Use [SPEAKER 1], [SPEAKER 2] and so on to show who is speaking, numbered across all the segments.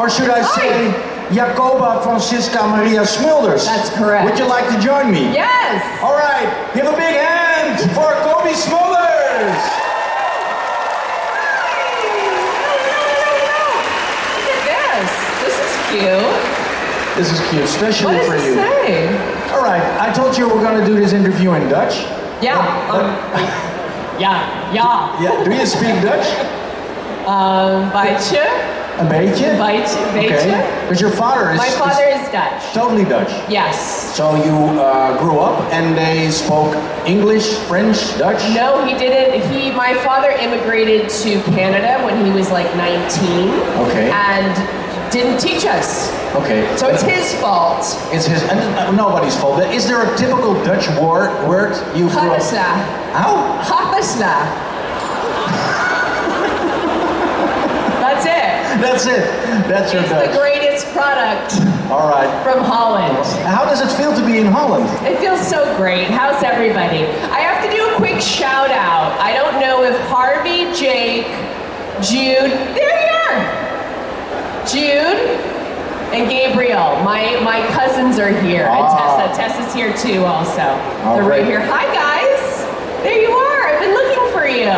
[SPEAKER 1] Or should I say Jacoba Francisca Maria Smulders?
[SPEAKER 2] That's correct.
[SPEAKER 1] Would you like to join me?
[SPEAKER 2] Yes!
[SPEAKER 1] All right, give a big hand for Cobie Smulders!
[SPEAKER 2] This is cute.
[SPEAKER 1] This is cute, especially for you.
[SPEAKER 2] What does it say?
[SPEAKER 1] All right, I told you we're going to do this interview in Dutch.
[SPEAKER 2] Yeah.
[SPEAKER 1] Yeah. Do you speak Dutch?
[SPEAKER 2] Beetje.
[SPEAKER 1] Een beetje?
[SPEAKER 2] Beetje.
[SPEAKER 1] Because your father is...
[SPEAKER 2] My father is Dutch.
[SPEAKER 1] Totally Dutch?
[SPEAKER 2] Yes.
[SPEAKER 1] So you grew up and they spoke English, French, Dutch?
[SPEAKER 2] No, he didn't. My father immigrated to Canada when he was like 19.
[SPEAKER 1] Okay.
[SPEAKER 2] And didn't teach us.
[SPEAKER 1] Okay.
[SPEAKER 2] So it's his fault.
[SPEAKER 1] It's his, and nobody's fault. Is there a typical Dutch word you grew up? How?
[SPEAKER 2] Hapasla. That's it.
[SPEAKER 1] That's it. That's your Dutch.
[SPEAKER 2] It's the greatest product.
[SPEAKER 1] All right.
[SPEAKER 2] From Holland.
[SPEAKER 1] How does it feel to be in Holland?
[SPEAKER 2] It feels so great. How's everybody? I have to do a quick shout out. I don't know if Harvey, Jake, Jude, there you are. Jude and Gabriel, my cousins are here, and Tessa's here too also. They're right here. Hi guys, there you are, I've been looking for you.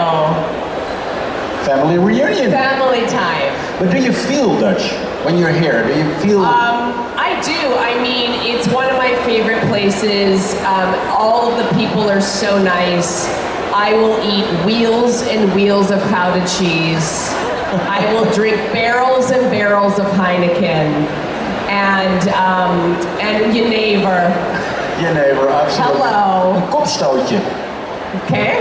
[SPEAKER 1] Family reunion.
[SPEAKER 2] Family time.
[SPEAKER 1] But do you feel Dutch when you're here? Do you feel...
[SPEAKER 2] I do, I mean, it's one of my favorite places. All of the people are so nice. I will eat wheels and wheels of powdered cheese. I will drink barrels and barrels of Heineken, and jenever.
[SPEAKER 1] Jenever, absolutely.
[SPEAKER 2] Hello.
[SPEAKER 1] Een kopstootje.
[SPEAKER 2] Okay.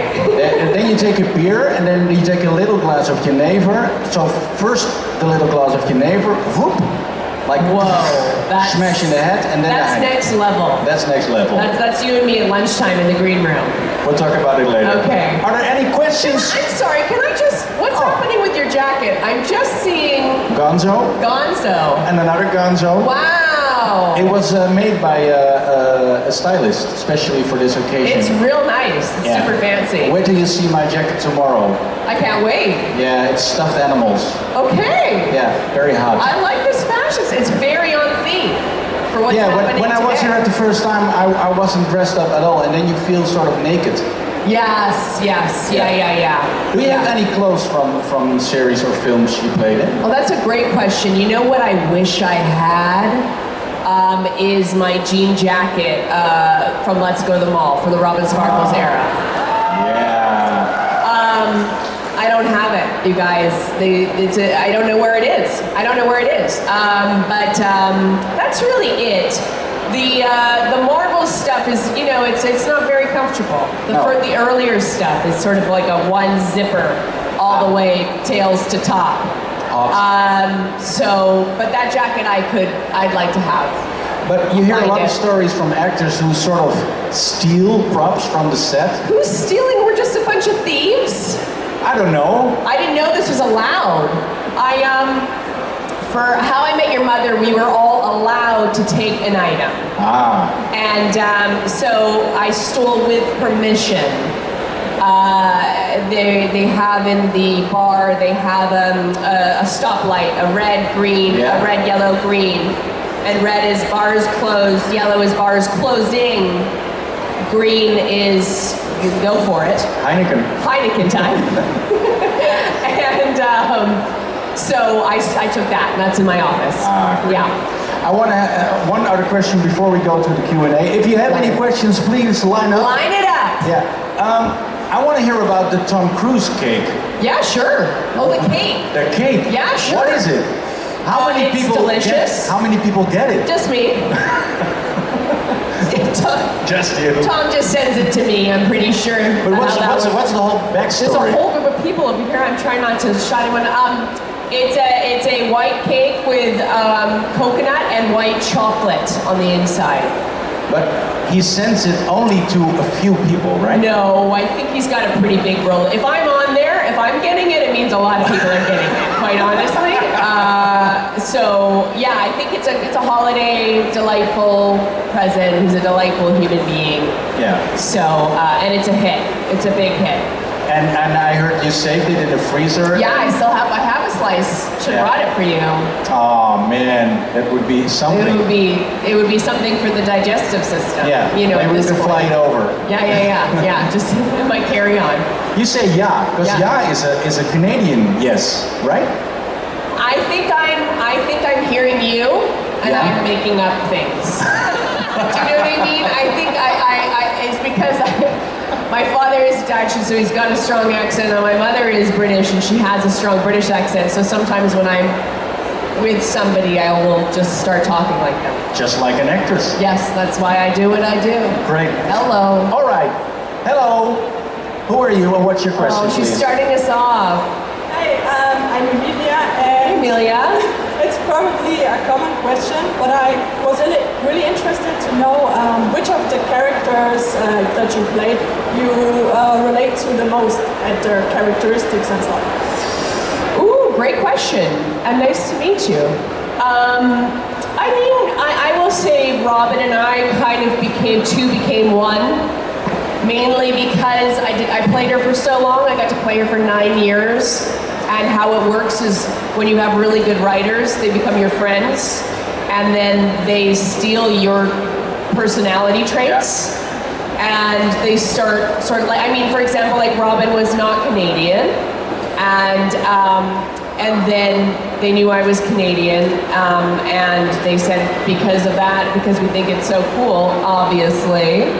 [SPEAKER 1] And then you take a beer, and then you take a little glass of jenever. So first the little glass of jenever, whoop, like
[SPEAKER 2] whoa, that's,
[SPEAKER 1] smash in the head, and then
[SPEAKER 2] that's next level.
[SPEAKER 1] That's next level.
[SPEAKER 2] That's you and me at lunchtime in the green room.
[SPEAKER 1] We'll talk about it later.
[SPEAKER 2] Okay.
[SPEAKER 1] Are there any questions?
[SPEAKER 2] I'm sorry, can I just, what's happening with your jacket? I'm just seeing...
[SPEAKER 1] Gonzo.
[SPEAKER 2] And
[SPEAKER 1] another Gonzo.
[SPEAKER 2] Wow.
[SPEAKER 1] It was made by a stylist, especially for this occasion.
[SPEAKER 2] It's real nice. It's super fancy.
[SPEAKER 1] Wait till you see my jacket tomorrow.
[SPEAKER 2] I can't wait.
[SPEAKER 1] Yeah, it's stuffed animals.
[SPEAKER 2] Okay.
[SPEAKER 1] Yeah, very hot.
[SPEAKER 2] I like this fashion. It's very on theme for what's happening
[SPEAKER 1] when I was here at the first time, I wasn't dressed up at all, and then you feel sort of naked.
[SPEAKER 2] Yes. Yeah.
[SPEAKER 1] Do you have any clothes from series or films you played in?
[SPEAKER 2] Well, that's a great question. You know what I wish I had? Is my jean jacket from Let's Go to the Mall for the Robin Sparkles era.
[SPEAKER 1] Yeah.
[SPEAKER 2] I don't have it, you guys. I don't know where it is. But that's really it. The Marvel stuff is, it's not very comfortable. The earlier stuff is sort of like a one zipper all the way tails to top.
[SPEAKER 1] Awesome.
[SPEAKER 2] But that jacket I'd like to have.
[SPEAKER 1] But you hear a lot of stories from actors who sort of steal props from the set.
[SPEAKER 2] Who's stealing? We're just a bunch of thieves.
[SPEAKER 1] I don't know.
[SPEAKER 2] I didn't know this was allowed. For How I Met Your Mother, we were all allowed to take an item. And so I stole with permission. They have in the bar, they have a stoplight, a red, green, a red, yellow, green. And red is bars closed, yellow is bars closing, green is, you can go for it. Heineken time. And so I took that, and that's in my office. Yeah.
[SPEAKER 1] I want to one other question before we go to the Q&A. If you have any questions, please line up.
[SPEAKER 2] Line it up.
[SPEAKER 1] Yeah. I want to hear about the Tom Cruise cake.
[SPEAKER 2] Yeah, sure. Oh, the cake.
[SPEAKER 1] The cake.
[SPEAKER 2] Yeah, sure.
[SPEAKER 1] What is it? How many people
[SPEAKER 2] delicious.
[SPEAKER 1] How many people get it?
[SPEAKER 2] Just me.
[SPEAKER 1] Just you.
[SPEAKER 2] Tom just sends it to me, I'm pretty sure.
[SPEAKER 1] But what's the whole backstory?
[SPEAKER 2] There's a whole group of people over here. I'm trying not to shut anyone. It's a white cake with coconut and white chocolate on the inside.
[SPEAKER 1] But he sends it only to a few people, right?
[SPEAKER 2] No, I think he's got a pretty big role. If I'm on there, if I'm getting it, it means a lot of people are getting it, quite honestly. So yeah, I think it's a holiday, delightful present. He's a delightful human being.
[SPEAKER 1] Yeah.
[SPEAKER 2] So, and it's a hit. It's a big hit.
[SPEAKER 1] And I heard you saved it in the freezer.
[SPEAKER 2] Yeah, I have a slice. Should have brought it for you.
[SPEAKER 1] Oh man, that would be something.
[SPEAKER 2] It would be something for the digestive system.
[SPEAKER 1] Yeah,
[SPEAKER 2] you know.
[SPEAKER 1] maybe we can fly it over.
[SPEAKER 2] Yeah. Just it might carry on.
[SPEAKER 1] You say yeah, because yeah is a Canadian yes, right?
[SPEAKER 2] I think I'm hearing you, and I'm making up things. Do you know what I mean? I think it's because my father is Dutch, and so he's got a strong accent, and my mother is British, and she has a strong British accent. So sometimes when I'm with somebody, I will just start talking like them.
[SPEAKER 1] Just like an actress.
[SPEAKER 2] Yes, that's why I do what I do.
[SPEAKER 1] Great.
[SPEAKER 2] Hello.
[SPEAKER 1] All right. Hello. Who are you, and what's your question?
[SPEAKER 2] Oh, she's
[SPEAKER 1] please?
[SPEAKER 2] starting us off.
[SPEAKER 3] Hi, I'm Emilia, and
[SPEAKER 2] Emilia.
[SPEAKER 3] it's probably a common question, but I was really interested to know which of the characters that you played you relate to the most and their characteristics and stuff.
[SPEAKER 2] Ooh, great question, and nice to meet you. I mean, I will say Robin and I kind of became one. Mainly because I played her for so long. I got to play her for 9 years. And how it works is when you have really good writers, they become your friends, and then they steal your personality traits, and they start sort of like, I mean, for example, like Robin was not Canadian, and then they knew I was Canadian, and they said because of that, because we think it's so cool, obviously,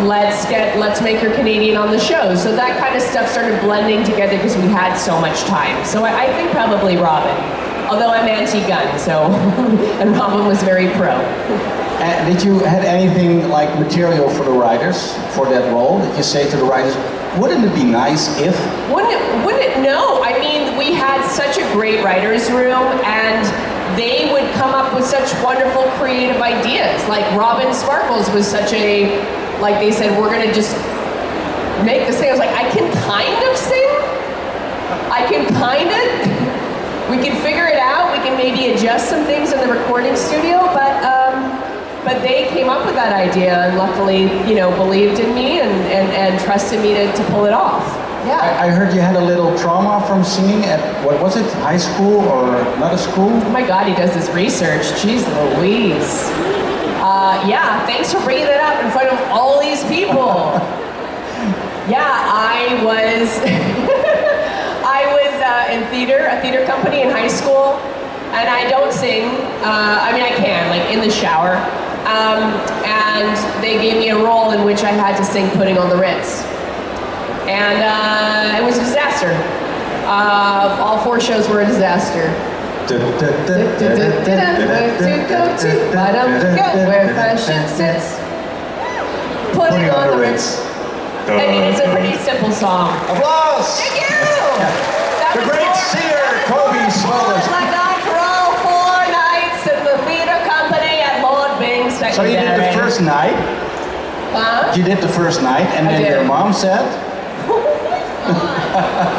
[SPEAKER 2] let's make her Canadian on the show. So that kind of stuff started blending together because we had so much time. So I think probably Robin, although I'm anti-gun, so, and Robin was very pro.
[SPEAKER 1] Did you had anything like material for the writers for that role? Did you say to the writers, wouldn't it be nice if? Wouldn't
[SPEAKER 2] it? No, I mean, we had such a great writer's room, and they would come up with such wonderful creative ideas. Like Robin Sparkles was such a, like they said, we're gonna just make this thing. I was like, I can kind of sing. I can kind of. We can figure it out. We can maybe adjust some things in the recording studio, but they came up with that idea and luckily, you know, believed in me and trusted me to pull it off. Yeah.
[SPEAKER 1] I heard you had a little trauma from singing at, what was it, high school or another school?
[SPEAKER 2] Oh my God, he does this research. Jeez Louise. Yeah, thanks for bringing that up in front of all these people. Yeah, I was in theater, a theater company in high school, and I don't sing. I mean, I can, like in the shower. And they gave me a role in which I had to sing Putting on the Ritz. And it was a disaster. All 4 shows were a disaster. Where fashion sits. Putting on the Ritz. I mean, it's a pretty simple song.
[SPEAKER 1] Applause!
[SPEAKER 2] Thank you!
[SPEAKER 1] The great singer, Cobie Smulders.
[SPEAKER 2] I got for all 4 nights in the theater company at Lord Bing's Secondary.
[SPEAKER 1] So you did the first night?
[SPEAKER 2] Huh?
[SPEAKER 1] You did the first night, and then your mom said?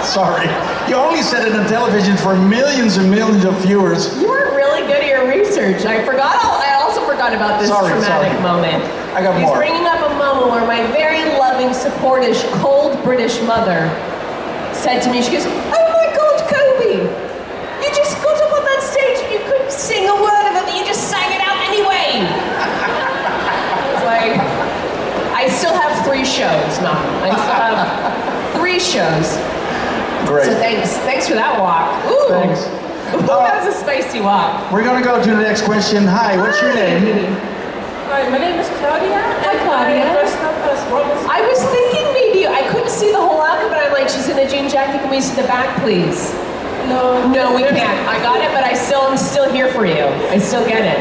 [SPEAKER 1] Sorry. You only said it on television for millions and millions of viewers.
[SPEAKER 2] You were really good at your research. I also forgot about this traumatic moment.
[SPEAKER 1] I got more.
[SPEAKER 2] He's bringing up a moment where my very loving, supportive, cold British mother said to me, she goes, "Oh my God, Cobie, you just got up on that stage and you couldn't sing a word of it, and you just sang it out anyway." It's like, I still have 3 shows, Mom. I still have 3 shows.
[SPEAKER 1] Great.
[SPEAKER 2] So thanks for that walk. Ooh.
[SPEAKER 1] Thanks.
[SPEAKER 2] That was a spicy walk.
[SPEAKER 1] We're gonna go to the next question. Hi, what's your name?
[SPEAKER 3] Hi, my name is Claudia.
[SPEAKER 2] Hi, Claudia.
[SPEAKER 3] I dressed up as Robin.
[SPEAKER 2] I was thinking maybe, I couldn't see the whole outfit, but I'm like, she's in a jean jacket. Can we see the back, please? No, we can't. I got it, but I'm still here for you. I still get it.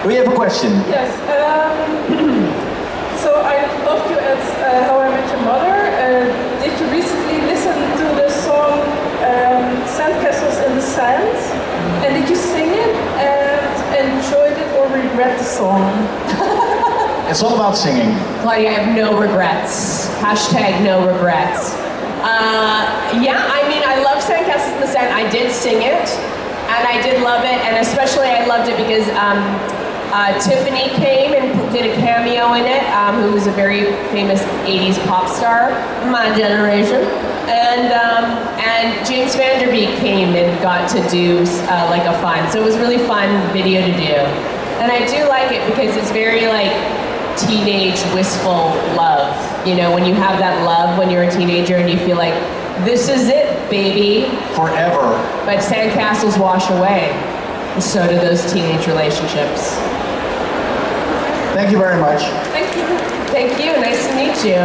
[SPEAKER 1] We have a question.
[SPEAKER 3] Yes. So I loved you as How I Met Your Mother. Did you recently listen to the song Sandcastles in the Sand? And did you sing it and enjoyed it or regret the song?
[SPEAKER 1] It's all about singing.
[SPEAKER 2] Claudia, I have no regrets. # no regrets. Yeah, I mean, I love Sandcastles in the Sand. I did sing it, and I did love it, and especially I loved it because Tiffany came and did a cameo in it, who was a very famous 80s pop star, my generation. And James Van Der Beek came and got to do like a fun. So it was really fun video to do. And I do like it because it's very like teenage wistful love. You know, when you have that love when you're a teenager and you feel like, this is it, baby.
[SPEAKER 1] Forever.
[SPEAKER 2] But sandcastles wash away. And so do those teenage relationships.
[SPEAKER 1] Thank you very much.
[SPEAKER 3] Thank you.
[SPEAKER 2] Thank you, nice to meet you.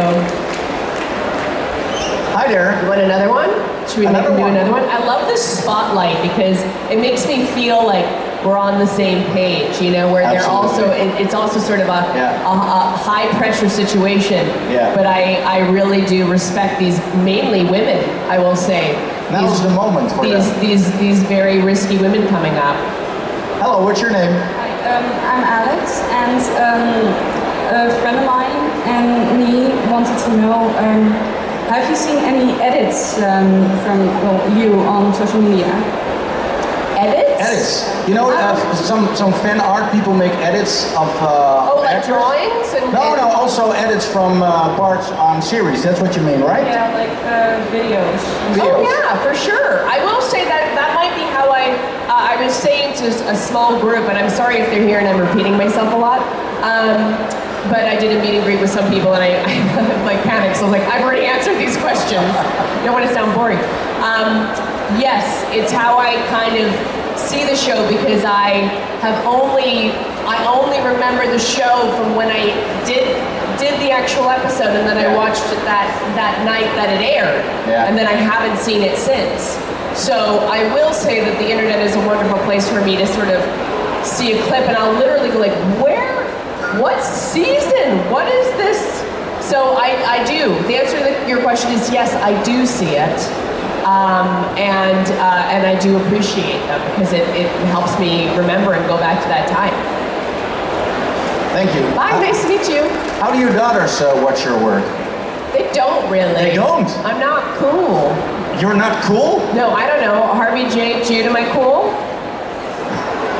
[SPEAKER 1] Hi there.
[SPEAKER 2] You want another one? Should we make him do another one? I love this spotlight because it makes me feel like we're on the same page, you know, where they're also, it's also sort of a high pressure situation.
[SPEAKER 1] Yeah.
[SPEAKER 2] But I really do respect these, mainly women, I will say.
[SPEAKER 1] Now's the moment for
[SPEAKER 2] these very risky women coming up.
[SPEAKER 1] Hello, what's your name?
[SPEAKER 4] Hi, I'm Alex, and a friend of mine and me wanted to know, have you seen any edits from you on social media?
[SPEAKER 2] Edits?
[SPEAKER 1] Edits. You know, some fan art people make edits of
[SPEAKER 2] like
[SPEAKER 1] actors.
[SPEAKER 2] drawings?
[SPEAKER 1] No, also edits from parts on series. That's what you mean, right?
[SPEAKER 4] Yeah, like videos.
[SPEAKER 2] Oh yeah, for sure. I will say that might be how I was saying to a small group, and I'm sorry if they're here and I'm repeating myself a lot. But I did a meet and greet with some people, and I like panicked. So I was like, I've already answered these questions. I don't want to sound boring. Yes, it's how I kind of see the show because I only remember the show from when I did the actual episode, and then I watched it that night that it aired, and then I haven't seen it since. So I will say that the internet is a wonderful place for me to sort of see a clip, and I'll literally go like, where? What season? What is this? So I do. The answer to your question is yes, I do see it. And I do appreciate them because it helps me remember and go back to that time.
[SPEAKER 1] Thank you.
[SPEAKER 2] Bye, nice to meet you.
[SPEAKER 1] How do your daughters watch your work?
[SPEAKER 2] They don't really.
[SPEAKER 1] They don't?
[SPEAKER 2] I'm not cool.
[SPEAKER 1] You're not cool?
[SPEAKER 2] No, I don't know. Harvey, Jake, Jude, am I cool?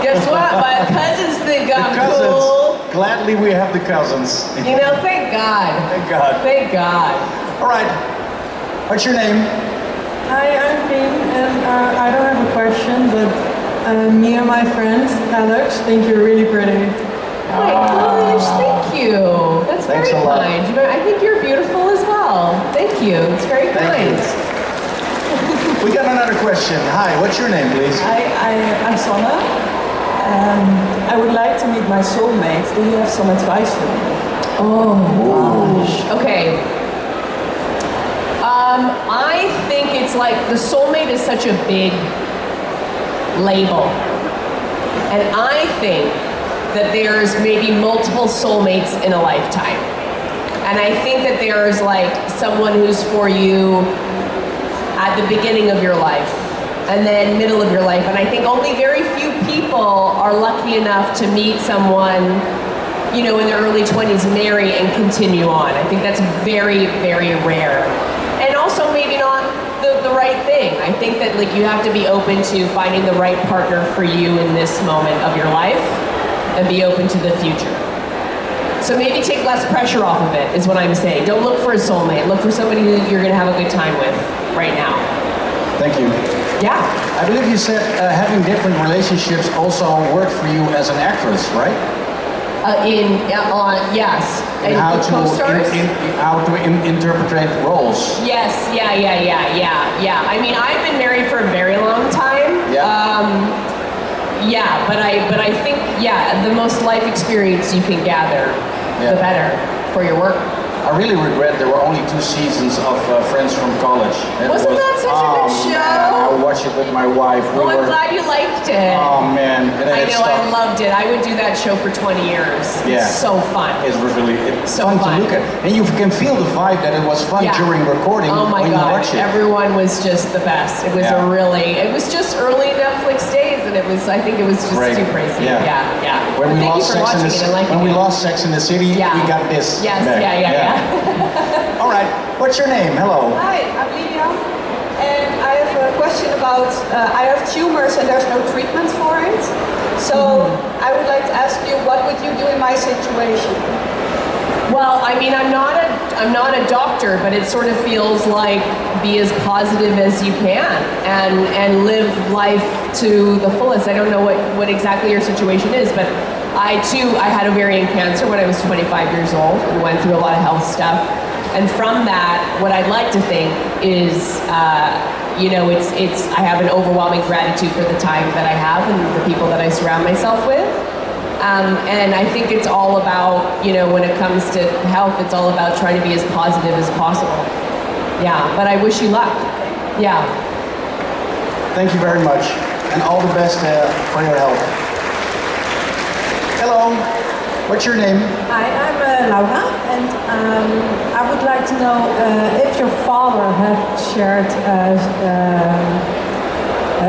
[SPEAKER 2] Guess what? My cousins think I'm cool.
[SPEAKER 1] Gladly we have the cousins.
[SPEAKER 2] You know, thank God.
[SPEAKER 1] Thank God.
[SPEAKER 2] Thank God.
[SPEAKER 1] All right. What's your name?
[SPEAKER 5] Hi, I'm Ping, and I don't have a question, but me and my friend Alex think you're really pretty.
[SPEAKER 2] Oh my gosh, thank you. That's very kind. You know, I think you're beautiful as well. Thank you. It's very kind.
[SPEAKER 1] We got another question. Hi, what's your name, please?
[SPEAKER 5] I'm Sanne. I would like to meet my soulmate. Do you have some advice for me?
[SPEAKER 2] Oh gosh. Okay. I think it's like the soulmate is such a big label. And I think that there's maybe multiple soulmates in a lifetime. And I think that there's like someone who's for you at the beginning of your life and then middle of your life. And I think only very few people are lucky enough to meet someone, you know, in their early 20s, marry and continue on. I think that's very, very rare. And also maybe not the right thing. I think that like you have to be open to finding the right partner for you in this moment of your life and be open to the future. So maybe take less pressure off of it is what I'm saying. Don't look for a soulmate. Look for somebody who you're gonna have a good time with right now.
[SPEAKER 1] Thank you.
[SPEAKER 2] Yeah.
[SPEAKER 1] I believe you said having different relationships also worked for you as an actress, right?
[SPEAKER 2] Yes.
[SPEAKER 1] And how to interpret roles.
[SPEAKER 2] Yes, yeah. I mean, I've been married for a very long time.
[SPEAKER 1] Yeah.
[SPEAKER 2] But I think, the most life experience you can gather, the better for your work.
[SPEAKER 1] I really regret there were only 2 seasons of Friends from College.
[SPEAKER 2] Wasn't that such a good show?
[SPEAKER 1] Man, I watched it with my wife.
[SPEAKER 2] I'm glad you liked it.
[SPEAKER 1] Oh man.
[SPEAKER 2] I know, I loved it. I would do that show for 20 years.
[SPEAKER 1] Yeah.
[SPEAKER 2] It's so fun.
[SPEAKER 1] It was really
[SPEAKER 2] so
[SPEAKER 1] fun
[SPEAKER 2] fun
[SPEAKER 1] to look at. And you can feel the vibe that it was fun during recording when you watch it.
[SPEAKER 2] Everyone was just the best. It was it was just early Netflix days, and I think it was just too crazy. Yeah.
[SPEAKER 1] When we lost Sex in the City, we got this
[SPEAKER 2] Yes,
[SPEAKER 1] back.
[SPEAKER 2] Yeah.
[SPEAKER 1] All right, what's your name? Hello.
[SPEAKER 5] Hi, I'm Lydia, and I have a question
[SPEAKER 6] about, I have tumors and there's no treatment for it. So I would like to ask you, what would you do in my situation?
[SPEAKER 2] Well, I mean, I'm not a doctor, but it sort of feels like be as positive as you can and live life to the fullest. I don't know what exactly your situation is, but I had ovarian cancer when I was 25 years old and went through a lot of health stuff. And from that, what I'd like to think is, I have an overwhelming gratitude for the time that I have and the people that I surround myself with. And I think it's all about, when it comes to health, it's all about trying to be as positive as possible. Yeah, but I wish you luck. Yeah.
[SPEAKER 1] Thank you very much, and all the best for your health. Hello, what's your name?
[SPEAKER 7] Hi, I'm Laura, and I would like to know if your father has shared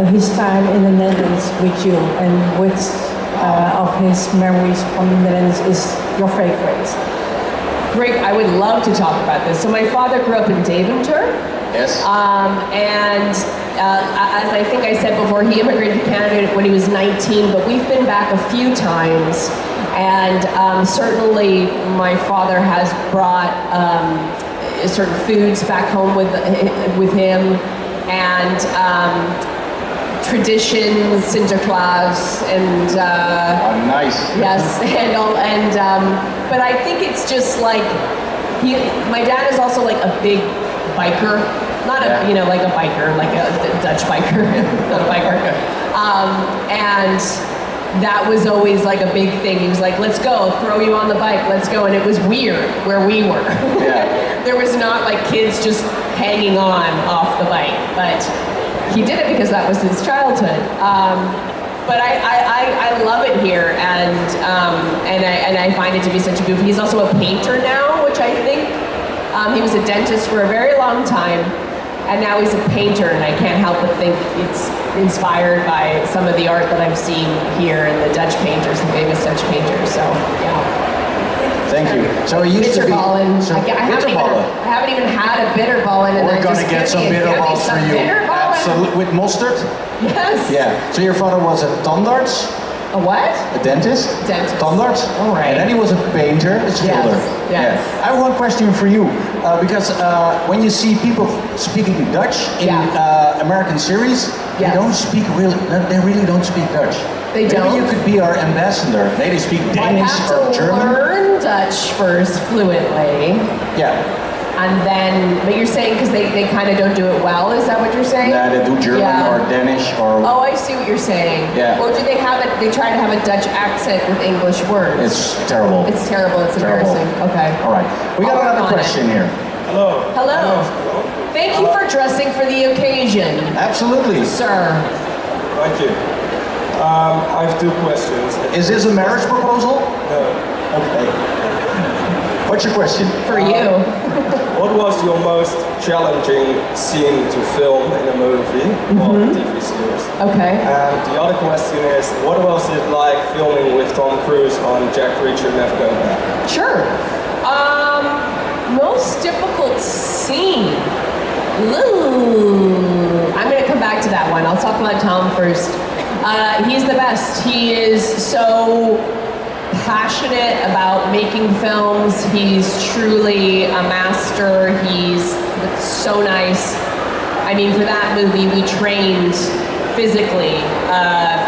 [SPEAKER 7] his time in the Netherlands with you, and which of his memories from the Netherlands is your favorite?
[SPEAKER 2] Greg, I would love to talk about this. So my father grew up in Deventer.
[SPEAKER 1] Yes.
[SPEAKER 2] As I think I said before, he immigrated to Canada when he was 19, but we've been back a few times. And certainly my father has brought certain foods back home with him, and traditions, Sinterklaas, and
[SPEAKER 1] nice.
[SPEAKER 2] Yes, but I think it's just like my dad is also like a big biker, not like a biker, like a Dutch biker, not a biker, and that was always like a big thing. He was like, let's go, throw you on the bike, let's go. And it was weird where we were.
[SPEAKER 1] Yeah.
[SPEAKER 2] There was not like kids just hanging on off the bike, but he did it because that was his childhood. But I love it here, and I find it to be such a goofy. He's also a painter now, which I think, he was a dentist for a very long time, and now he's a painter, and I can't help but think it's inspired by some of the art that I've seen here and the Dutch painters, the famous Dutch painters, so yeah.
[SPEAKER 1] Thank you. So it used to be...
[SPEAKER 2] So I haven't even had a bitterballen. And
[SPEAKER 1] we're going to get some bitterballs for you. Absolutely. With mustard?
[SPEAKER 2] Yes.
[SPEAKER 1] Yeah. So your father was a tandarts?
[SPEAKER 2] A what?
[SPEAKER 1] A dentist?
[SPEAKER 2] Dentist.
[SPEAKER 1] Tandarts?
[SPEAKER 2] All right.
[SPEAKER 1] And then he was a painter, a schilder.
[SPEAKER 2] Yes.
[SPEAKER 1] Yeah. I have one question for you. Because when you see people speaking Dutch in American series, they don't speak they really don't speak Dutch.
[SPEAKER 2] They don't?
[SPEAKER 1] Maybe you could be our ambassador. They speak Danish or German.
[SPEAKER 2] I have to learn Dutch first fluently.
[SPEAKER 1] Yeah.
[SPEAKER 2] And then, but you're saying because they kind of don't do it well, is that what you're saying?
[SPEAKER 1] Yeah, they do German or Danish or...
[SPEAKER 2] Oh, I see what you're saying.
[SPEAKER 1] Yeah.
[SPEAKER 2] Or do they try to have a Dutch accent with English words?
[SPEAKER 1] It's terrible.
[SPEAKER 2] It's terrible, it's embarrassing. Okay.
[SPEAKER 1] All right. We got another question here.
[SPEAKER 8] Hello.
[SPEAKER 2] Hello. Thank you for dressing for the occasion.
[SPEAKER 1] Absolutely.
[SPEAKER 2] Sir.
[SPEAKER 8] Thank you. I have two questions.
[SPEAKER 1] Is this a marriage proposal?
[SPEAKER 8] No.
[SPEAKER 1] Okay. What's your question?
[SPEAKER 2] For you.
[SPEAKER 8] What was your most challenging scene to film in a movie or TV series?
[SPEAKER 2] Okay.
[SPEAKER 8] And the other question is, what was it like filming with Tom Cruise on Jack Reacher Never Go Back?
[SPEAKER 2] Sure. Most difficult scene. Ooh. I'm going to come back to that one. I'll talk about Tom first. He's the best. He is so passionate about making films. He's truly a master. He's so nice. I mean, for that movie, we trained physically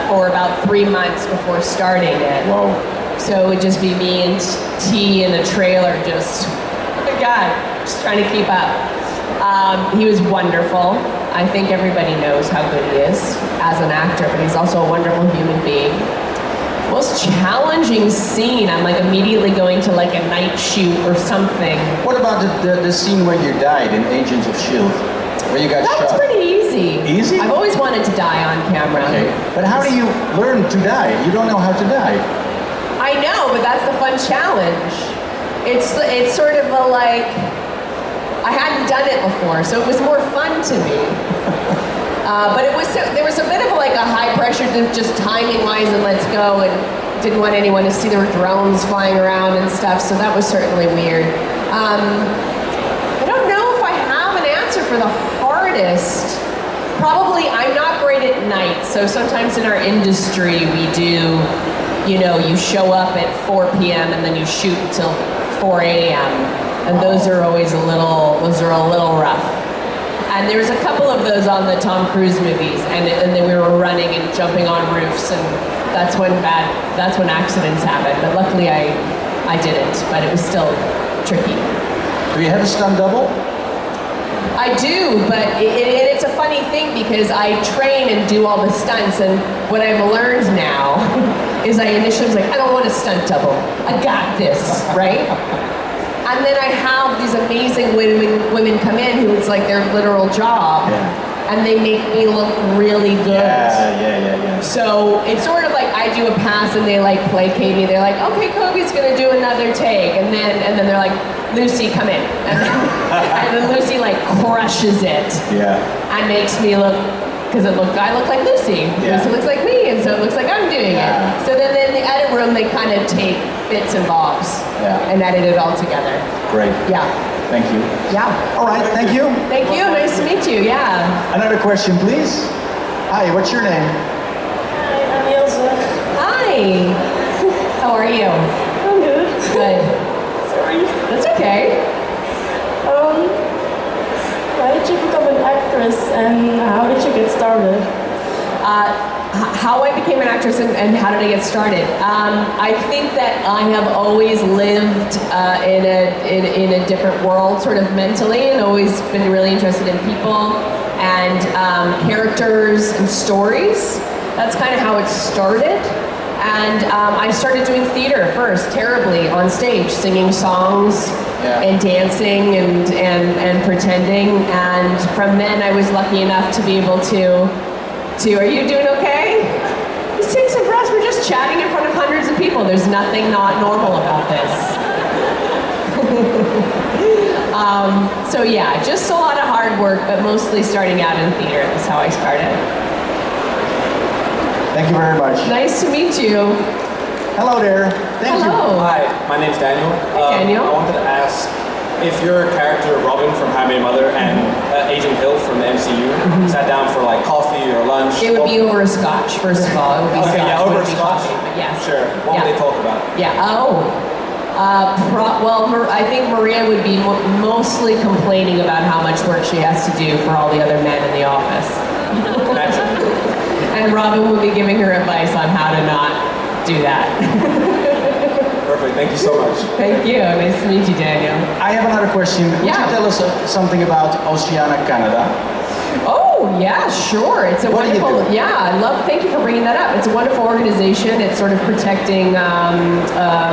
[SPEAKER 2] for about 3 months before starting it.
[SPEAKER 1] Whoa.
[SPEAKER 2] So it would just be me and T in the trailer, just, oh my God, just trying to keep up. He was wonderful. I think everybody knows how good he is as an actor, but he's also a wonderful human being. Most challenging scene, I'm like immediately going to like a night shoot or something.
[SPEAKER 1] What about the scene where you died in Agents of S.H.I.E.L.D.? Where you got shot?
[SPEAKER 2] That was pretty easy.
[SPEAKER 1] Easy?
[SPEAKER 2] I've always wanted to die on camera.
[SPEAKER 1] Okay. But how do you learn to die? You don't know how to die.
[SPEAKER 2] I know, but that's the fun challenge. It's sort of a like, I hadn't done it before, so it was more fun to me. But there was a bit of like a high pressure to just timing wise and let's go, and didn't want anyone to see there were drones flying around and stuff, so that was certainly weird. I don't know if I have an answer for the hardest. Probably, I'm not great at night, so sometimes in our industry we do, you know, you show up at 4 p.m. and then you shoot until 4 a.m. and those are always a little rough. And there was a couple of those on the Tom Cruise movies, and then we were running and jumping on roofs, and that's when accidents happen. But luckily I didn't, but it was still tricky.
[SPEAKER 1] Do you have a stunt double?
[SPEAKER 2] I do, but it's a funny thing because I train and do all the stunts, and what I've learned now is I initially was like, I don't want a stunt double. I got this, right? And then I have these amazing women come in who it's like their literal job, and they make me look really good.
[SPEAKER 1] Yeah.
[SPEAKER 2] So it's sort of like I do a pass and they like placate me. They're like, okay, Cobie's gonna do another take, and then they're like, Lucy, come in, and then Lucy like crushes it, and makes me look, because I look like Lucy. Lucy looks like me, and so it looks like I'm doing it. So then in the edit room, they kind of take bits and bobs and edit it all together.
[SPEAKER 1] Great.
[SPEAKER 2] Yeah.
[SPEAKER 1] Thank you.
[SPEAKER 2] Yeah.
[SPEAKER 1] All right, thank you.
[SPEAKER 2] Thank you, nice to meet you, yeah.
[SPEAKER 1] Another question, please. Hi, what's your name?
[SPEAKER 3] Hi, I'm Ilse.
[SPEAKER 2] Hi. How are you?
[SPEAKER 3] I'm good.
[SPEAKER 2] Good.
[SPEAKER 3] Sorry.
[SPEAKER 2] That's okay.
[SPEAKER 3] Why did you become an actress and how did you get started?
[SPEAKER 2] How I became an actress and how did I get started? I think that I have always lived in a different world, sort of mentally, and always been really interested in people and characters and stories. That's kind of how it started. And I started doing theater first, terribly, on stage, singing songs and dancing and pretending. And from then I was lucky enough to be able to, are you doing okay? Just take some breaths, we're just chatting in front of hundreds of people. There's nothing not normal about this. So yeah, just a lot of hard work, but mostly starting out in theater. That's how I started.
[SPEAKER 1] Thank you very much.
[SPEAKER 2] Nice to meet you.
[SPEAKER 1] Hello there. Thank you.
[SPEAKER 8] Hi, my name's Daniel.
[SPEAKER 2] Hey, Daniel.
[SPEAKER 8] I wanted to ask if your character Robin from How I Met Your Mother and Agent Hill from the MCU sat down for like coffee or lunch.
[SPEAKER 2] It would be over a scotch, first of all. It would be
[SPEAKER 8] Okay,
[SPEAKER 2] scotch.
[SPEAKER 8] yeah,
[SPEAKER 2] It
[SPEAKER 8] over
[SPEAKER 2] would
[SPEAKER 8] a
[SPEAKER 2] be
[SPEAKER 8] scotch.
[SPEAKER 2] coffee, but yes.
[SPEAKER 8] Sure. What would they talk about?
[SPEAKER 2] Yeah. I think Maria would be mostly complaining about how much work she has to do for all the other men in the office. And Robin would be giving her advice on how to not do that.
[SPEAKER 8] Perfect. Thank you so much.
[SPEAKER 2] Thank you. Nice to meet you, Daniel.
[SPEAKER 1] I have another question. Would you tell us something about Oceana Canada?
[SPEAKER 2] Oh, yeah, sure. It's a
[SPEAKER 1] What do you
[SPEAKER 2] wonderful,
[SPEAKER 1] do?
[SPEAKER 2] thank you for bringing that up. It's a wonderful organization. It's sort of protecting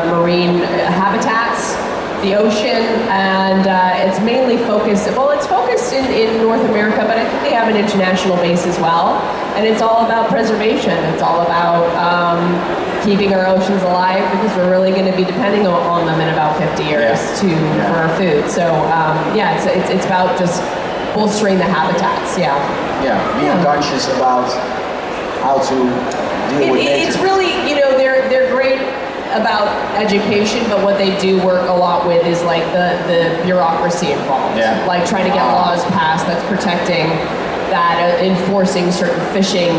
[SPEAKER 2] marine habitats, the ocean, and it's mainly focused, it's focused in North America, but I think they have an international base as well. And it's all about preservation. It's all about keeping our oceans alive, because we're really going to be depending on them in about 50 years for our food. So it's about just bolstering the habitats.
[SPEAKER 1] Being conscious about how to deal with nature.
[SPEAKER 2] It's really, they're great about education, but what they do work a lot with is like the bureaucracy involved. Like trying to get laws passed that's protecting that, enforcing certain fishing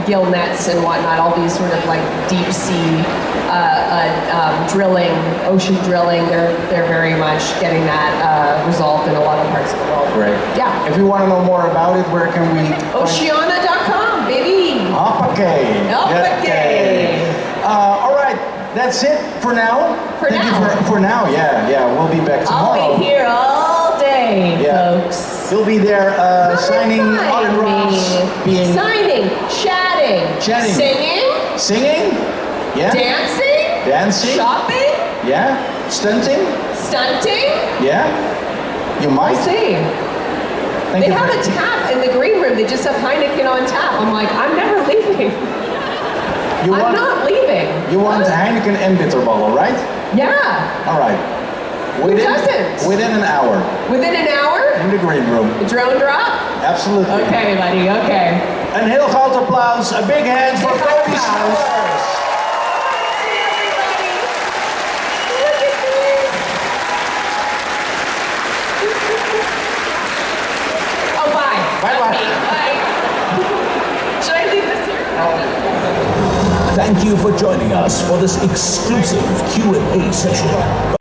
[SPEAKER 2] gill nets and whatnot, all these sort of like deep sea drilling, ocean drilling, they're very much getting that resolved in a lot of parts of the world.
[SPEAKER 1] Great.
[SPEAKER 2] Yeah.
[SPEAKER 1] If we want to know more about it, where can we?
[SPEAKER 2] Oceana.com, baby.
[SPEAKER 1] Hoppakee. All right, that's it for now. Thank you for now. We'll be back tomorrow.
[SPEAKER 2] I'll be here all day, folks.
[SPEAKER 1] You'll be there signing autographs,
[SPEAKER 2] signing, chatting,
[SPEAKER 1] singing, dancing,
[SPEAKER 2] shopping,
[SPEAKER 1] stunting, You might.
[SPEAKER 2] We'll see. They have a tap in the green room. They just have Heineken on tap. I'm like, I'm never leaving. I'm not leaving.
[SPEAKER 1] You want Heineken and Bitterbottle, right?
[SPEAKER 2] Yeah.
[SPEAKER 1] All right.
[SPEAKER 2] Who doesn't?
[SPEAKER 1] Within an hour.
[SPEAKER 2] Within an hour?
[SPEAKER 1] In the green room.
[SPEAKER 2] The drone drop?
[SPEAKER 1] Absolutely.
[SPEAKER 2] Okay, buddy, okay.
[SPEAKER 1] Een heel groot applaus. A big hand for Cobie Smulders.
[SPEAKER 2] See everybody. Look at this. Oh, bye.
[SPEAKER 1] Bye-bye.
[SPEAKER 2] Bye. Should I leave this here?
[SPEAKER 9] Thank you for joining us for this exclusive Q&A session.